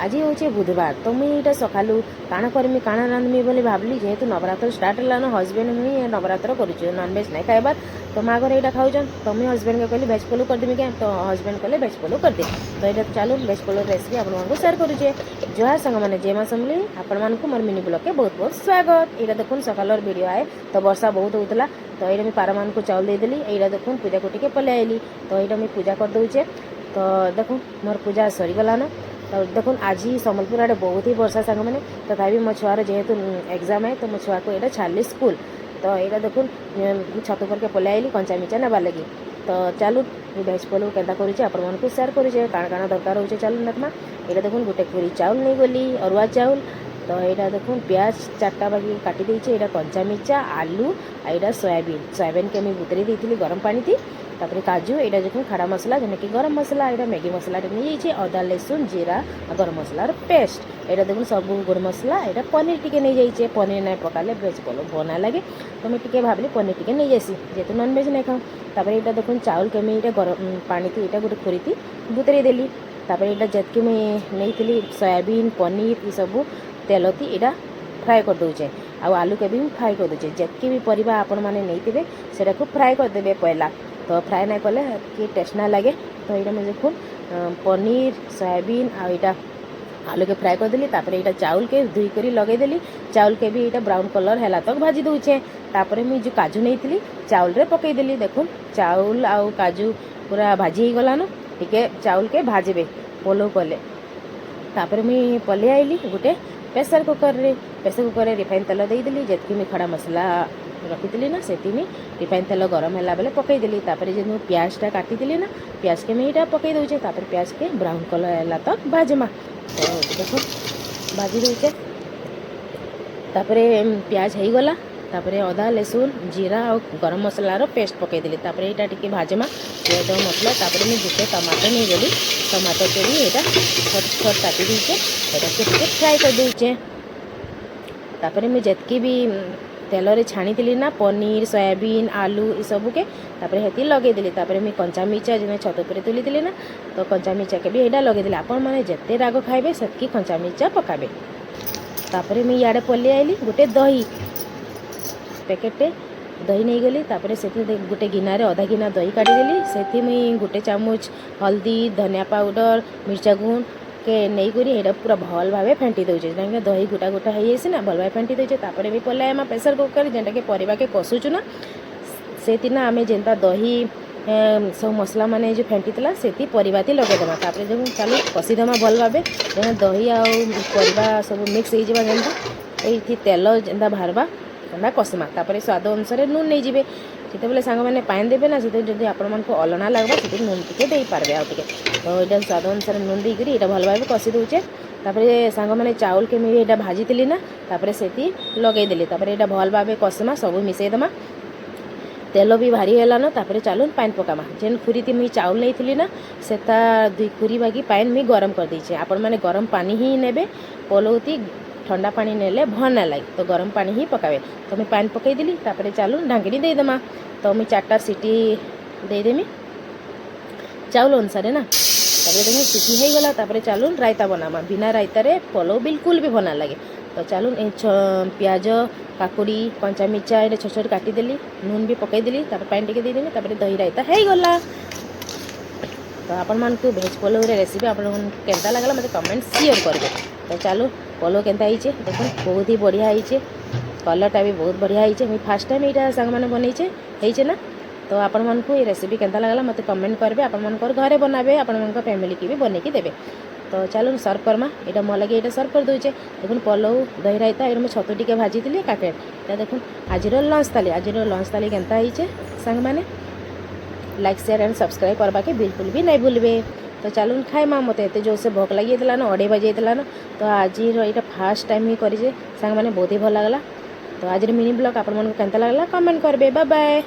आज हूँ बुधवार तो मुझे यहाँ सका काण करमी काण रांधमी बोली भावली जेहेतु नवरात्र स्टार्ट है हजबैंड मुझे नवरात्र करुचे नॉनवेज नहीं खाइबार तो माँ घर यहाँ खाऊन तो मुझे हजबैंड को कहली भेज पोलो करदेमी क्या तो हजबैंड कहले भेज पोलो करदे तो यहाँ चलो भेज पोलो रेसिपी आपको सेयार करुचे जोहार सांग मैंने जे मासमली आपण को मोर मिनी ब्लॉग के बहुत बहुत स्वागत। यहाँ देखुन सकाल वीडियो आए तो वर्षा बहुत होता तो यहाँ मुझे पारा मान को चाउल देदेली यहाँ देखुन पूजा को टे पलि आईली तो यहाँ मुझे पूजा कर दौचे तो देखुन मोर पूजा सरीगलान तो देखुन आज सम्बलपुर आड़े बहुत ही वर्षा सांग मैंने तथापि मो छुआर जेहेतु एग्जाम है तो मो छुआ को यहाँ छाड़ी स्कूल तो यहाँ देखुन छत पर के पलि आईली कंचा मिर्चा नेबार लगी तो चलू भेज पोलो केन्ता करुचे आपण मानकु शेयर करुचे काण काण दरकार होचे चलू देखमा यहाँ देखुन गोटे पूरी चाउल नहीं गली अरुआ चाउल तो यहाँ देखुन प्याज 4टा बाकी काटी देछे यहाँ कंचा मिर्चा आलू यहाँ सोयाबीन के मुझे बुतरी देती गरम पानी थी तापर काजू यहाँ देखुन खड़ा मसला जैसे कि गरम मसला यहाँ मैगी मसला नहीं जाइए अदा लहसुन जीरा गरम मसलार पेस्ट यहाँ देखुन सब गुड़ मसला यहाँ पनीर टी नहीं जाइए पनीर नहीं पकाले भेज पोलो बना लगे तो मुझे टी भाविली पनीर टी नहीं जासी जेहेतु नॉनवेज नहीं खाऊँ तापर यहाँ देखुन चाउल केमी यहाँ गरम पानी थी यहाँ गोटे खोरी थी बुतरी देली तापर यहाँ जतकि मुझे नहीं सोयाबीन पनीर ये सब तेल थी यहाँ फ्राए कर दूचे आलू के भी फ्राए कर दूचे जतकि भी परिबा आपण माने नहीं थे सेटा को फ्राए कर देबे पहला तो फ्राए नहीं कले कि टेस्ट ना लगे तो यहाँ मुझे देखुन पनीर सोयाबीन आईटा आलू के फ्राए करदेली तापर यहाँ चाउल के धुई करी लगेदेली चाउल के भी यहाँ ब्राउन कलर है तक भाजी दूचे तापर मुझे जो काजू नहीं थी चाउल रे पकईदेली देखुन चाउल आउ काजू पूरा भाजी हो गलान टिके चाउल के भाजबे पोलो कले तापर मुझे पलि आईली गोटे प्रेसर कुकर रे रिफाइन तेल देदेली जतकि मुझे खड़ा मसला रखी ना से रिफाइन तेल गरम है बेले पकईदेली तापर जो प्याजटा काटी ना प्याज के मुझे पकई दूचे तापर प्याज के ब्राउन कलर है तक भाजमा तो देखो भाजी दूचे तापर प्याज हो गला तापर अदा लहसुन जीरा और गरम मसलार पेस्ट पकईदेली तापर यहाँ टी भाजमा पियाज मसला तापर मुझे गोटे टमाटर नहीं गली टमाटर के भी यहाँ छोट छोट काटी दीचे यहाँ फ्राए कर दूचे तापर मुझे जतकि भी तेल रे छाणी थी ना पनीर सोयाबीन आलू ये सब के तापर हेती लगेदेली तापर मुझे कंचा मिर्चा जो छत पर तुली थी ना तो कंचा मिर्चा के भी यहाँ लगेदेली आपण मैंने जिते राग खाइबे सेतकी कंचा मिर्चा पकाबे तापर मुझे इे पलि आईली गोटे दही पैकेटे दही नहीं गली तापर से गोटे गिनारे अधा गिना दही काढ़ीदेली से मुई गोटे चामच हल्दी धनिया पाउडर मिर्चा गुण के नहीं करी यहाँ पूरा भल भाव फेंटी दौचे कहीं दही गोटा गोटा हो जाए ना भल भाव फेंटी दौचे तापर भी पलि आम प्रेसर कुकर जेनटा कि परिबा के कषुचु ना से आम जेनता दही सब मसला माने जो फेंटी से परिबा थी लगेदेमा तापर जो चलो कषिदेमा भल भाव जेना दही आरिबा सब मिक्स हो जेनता तेल जेनता बाहरबा एंता कषमा तापर स्वाद अनुसार नून नहीं जी जिते सांग मैंने पानी देवे ना से जब आपण को अलना लगवा से नून टी दे पारे आगे तो यहाँ स्वाद अनुसार नून देकर यहाँ भल भाव कषि दूचे तापर सांग मैंने चाउल के मुझे यहाँ भाजी थी ना तापर से लगेदेली तापर यहाँ भल भाव कषमा सब मिसेदेमा तेल भी भारी है तापर चलो पानी पकामा जेन खुरी थी मुझे चाउल नहीं थी ना से 2 खुरी बागी पानी मुझे गरम कर दीचे आपण मैंने गरम पानी ही नेबे पलौती ठंडा पानी नेले भल ना लगे तो गरम पानी ही पकावे तो मैं पानी पकईदेली तापर चलो ढांकनी देदेमा तो मुझे 4टा सीटी देदेमी चाउल अनुसार ना तापर देखो सीटी हो गला तापर चलो रायता बनामा बिना रायतार पलौ बिल्कुल भी भना लगे तो चलो प्याज काकुड़ी कंचा मिर्चा ये छोट छोट काटिदेली नून भी पकईदेली तापर पानी टी देदेमी तापर दही रायता हो गला तो आपण मानकु भेज पोलो रेसिपी आपन केनता लागला मते कमेंट शेयर करबे तो चलो पोलो केनता आइचे देखो बहुत ही बढ़िया आइचे कलरटा भी बहुत बढ़िया आइचे मुझे फास्ट टाइम यहाँ सांग मैंने बनईचे ना तो आपण मानकु ये रेसिपी केनता लागला मते कमेंट करबे आपण मानकर घरे बनाबे आपण मानकर फैमिली की भी बनेकी देबे तो चलो सर्व करमा यहाँ मोर लगे ये सर्व कर दूचे देखो पलौ दही रायता ये मैं छतु टी भाजी थी काकेट देखो आज लंच थाली केनता आइचे सांग मैंने लाइक शेयर एंड सब्सक्राइब करवा के बिल्कुल भी नहीं भूलबे तो चलो खाइमा मत एत जो से भोक लगी ना 2:30 बजे ना तो आज यहाँ फास्ट टाइम ही करें सांग मैंने बहुत ही भल लगला तो आज मिनी ब्लॉग आपण केनता लगला कमेंट करबे बाय बाय।